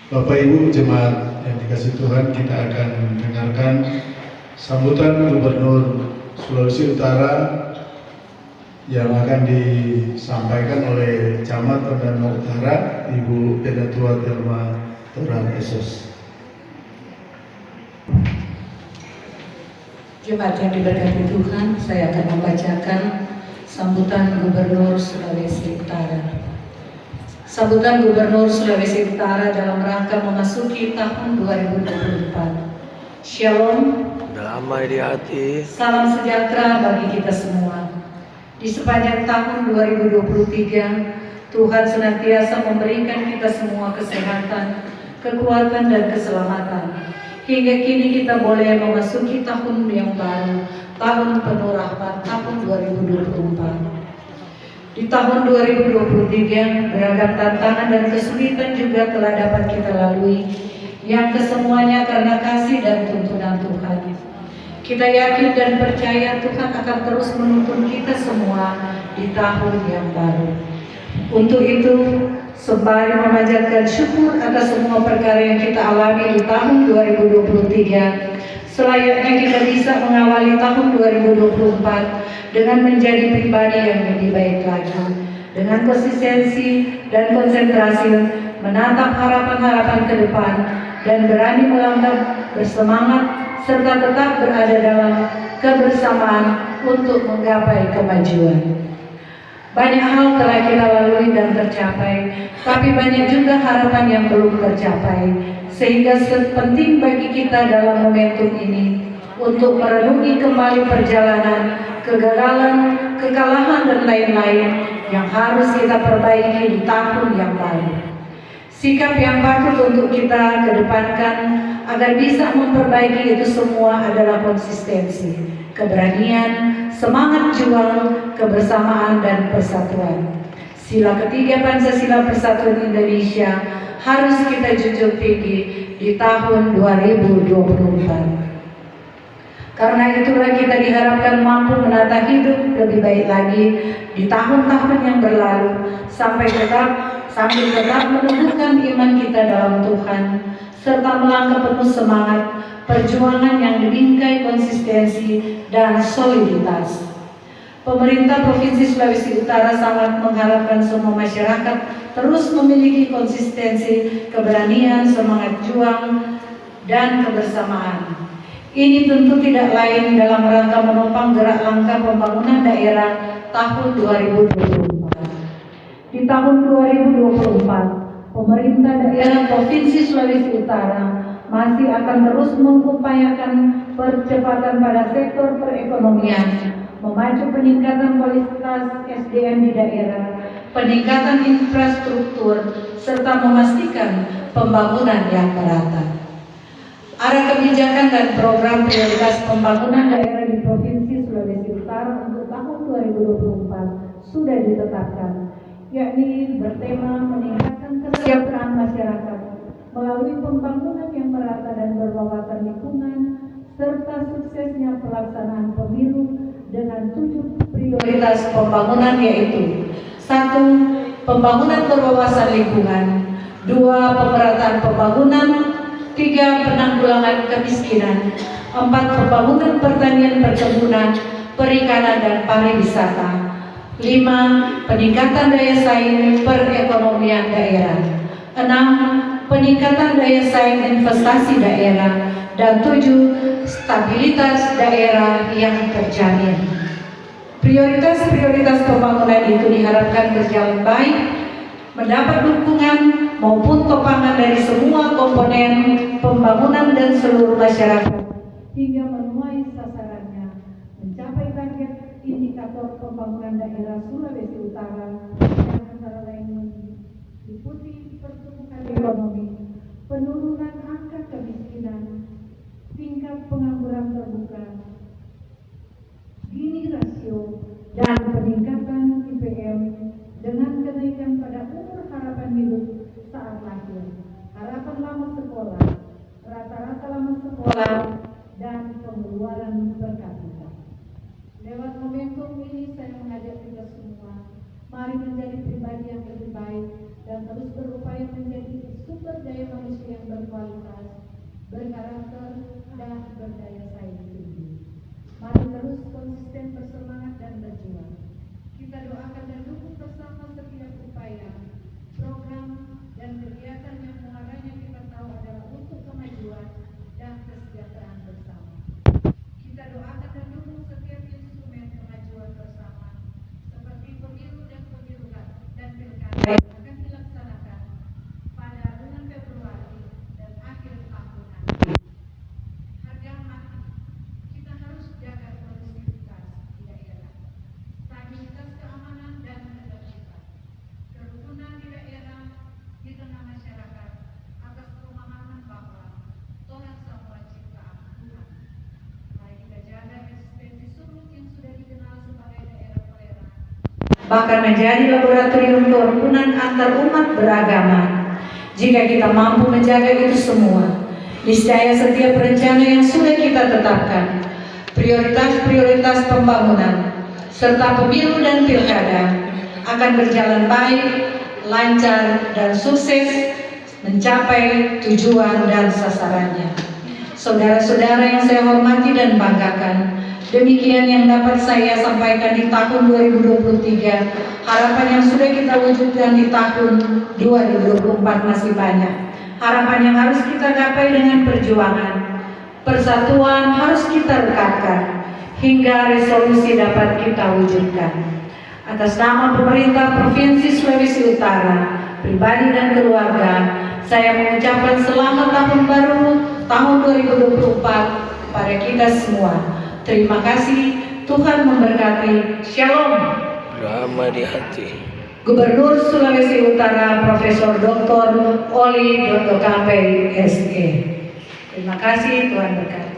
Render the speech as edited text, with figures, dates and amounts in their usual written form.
Bapak Ibu jemaat yang dikasih Tuhan, kita akan mendengarkan sambutan Gubernur Sulawesi Utara yang akan disampaikan oleh Camat Tondano Utara, Ibu Pedatua Thelma Toran Esos. Jemaat yang diberkati Tuhan, saya akan membacakan sambutan Gubernur Sulawesi Utara. Sambutan Gubernur Sulawesi Utara dalam rangka memasuki tahun 2024. Shalom, damai di hati, salam sejahtera bagi kita semua. Di sepanjang tahun 2023, Tuhan senantiasa memberikan kita semua kesehatan, kekuatan dan keselamatan. Hingga kini kita boleh memasuki tahun yang baru, tahun penuh rahmat, tahun 2024. Di tahun 2023, beragam tantangan dan kesulitan juga telah dapat kita lalui, yang kesemuanya karena kasih dan tuntunan Tuhan. Kita yakin dan percaya Tuhan akan terus menuntun kita semua di tahun yang baru. Untuk itu, sembari memanjatkan syukur atas semua perkara yang kita alami di tahun 2023, selayaknya kita bisa mengawali tahun 2024 dengan menjadi pribadi yang lebih baik lagi, dengan konsistensi dan konsentrasi menatap harapan-harapan ke depan dan berani melangkah bersemangat serta tetap berada dalam kebersamaan untuk menggapai kemajuan. Banyak hal telah kita lalui dan tercapai, tapi banyak juga harapan yang belum tercapai, sehingga penting bagi kita dalam momentum ini untuk merenungi kembali perjalanan, kegagalan, kekalahan dan lain-lain yang harus kita perbaiki di tahun yang baru. Sikap yang patut untuk kita kedepankan agar bisa memperbaiki itu semua adalah konsistensi, keberanian, semangat juang, kebersamaan dan persatuan. Sila ketiga Pancasila Persatuan Indonesia harus kita junjung tinggi di tahun 2024. Karena itulah kita diharapkan mampu menata hidup lebih baik lagi di tahun-tahun yang berlalu sambil tetap menumbuhkan iman kita dalam Tuhan serta melangkah penuh semangat perjuangan yang dibingkai konsistensi dan soliditas. Pemerintah Provinsi Sulawesi Utara sangat mengharapkan semua masyarakat terus memiliki konsistensi, keberanian, semangat juang, dan kebersamaan. Ini tentu tidak lain dalam rangka menopang gerak langkah pembangunan daerah tahun 2024. Di tahun 2024, pemerintah daerah Provinsi Sulawesi Utara masih akan terus mengupayakan percepatan pada sektor perekonomian, memacu peningkatan kualitas SDM di daerah, peningkatan infrastruktur, serta memastikan pembangunan yang merata. Arah kebijakan dan program prioritas pembangunan daerah di Provinsi Sulawesi Utara untuk tahun 2024 sudah ditetapkan, yakni bertema meningkatkan kesejahteraan masyarakat melalui pembangunan yang merata dan berwawasan lingkungan serta suksesnya pelaksanaan pemilu dengan 7 prioritas pembangunan, yaitu 1. Pembangunan berwawasan lingkungan, 2. Pemerataan pembangunan, 3. Penanggulangan kemiskinan, 4. Pembangunan pertanian, perkebunan, perikanan dan pariwisata, 5. Peningkatan daya saing perekonomian daerah, 6. Peningkatan daya saing investasi daerah, dan 7. Stabilitas daerah yang terjamin. Prioritas-prioritas pembangunan itu diharapkan berjalan baik, mendapat dukungan maupun topangan dari semua komponen pembangunan dan seluruh masyarakat hingga menuai sasarannya, mencapai target indikator pembangunan daerah Sulawesi Utara yang antara lain meliputi pertumbuhan ekonomi, penurunan angka kemiskinan, tingkat pengangguran terbuka, Gini rasio, dan peningkatan IPM dengan kenaikan pada umur harapan hidup saat lahir, harapan lama sekolah, rata-rata lama sekolah, dan pengeluaran per kapita. Lewat momentum ini saya mengajak kita semua, mari menjadi pribadi yang lebih baik dan terus berupaya menjadi sumber daya manusia yang berkualitas, berkarakter, dan berdaya saing tinggi. Mari terus konsisten bersemangat dan berjuang. Kita doakan dan dukung bersama setiap upaya, program, dan kegiatan yang muaranya kita tahu adalah untuk kemajuan dan kesejahteraan bersama. Kita doakan dan dukung setiap instrumen kemajuan bersama, seperti pemilu dan pemilukan dan pilkada yang akan dilaksanakan pada bulan Februari dan akhir tahun nanti. Harga mati, kita harus jaga kondusivitas di daerah, stabilitas keamanan dan ketertiban, kerukunan di daerah, di tengah masyarakat, atas pemahaman bahwa Tuhan semua ciptaan Tuhan. Mari kita jaga eksistensi Sumut yang sudah dikenal sebagai daerah toleran, bahkan menjadi laboratorium kerukunan antar umat beragama. Jika kita mampu menjaga itu semua, niscaya setiap rencana yang sudah kita tetapkan, prioritas-prioritas pembangunan, serta pemilu dan pilkada akan berjalan baik, lancar, dan sukses mencapai tujuan dan sasarannya. Saudara-saudara yang saya hormati dan banggakan, demikian yang dapat saya sampaikan di tahun 2023. Harapan yang sudah kita wujudkan di tahun 2024 masih banyak. Harapan yang harus kita gapai dengan perjuangan. Persatuan harus kita rekatkan hingga resolusi dapat kita wujudkan. Atas nama pemerintah Provinsi Sulawesi Utara, pribadi dan keluarga, saya mengucapkan selamat tahun baru tahun 2024 kepada kita semua. Terima kasih, Tuhan memberkati. Shalom. Damai di hati. Gubernur Sulawesi Utara Profesor Dr. Oli Dr. KP SE. Terima kasih, Tuhan berkati.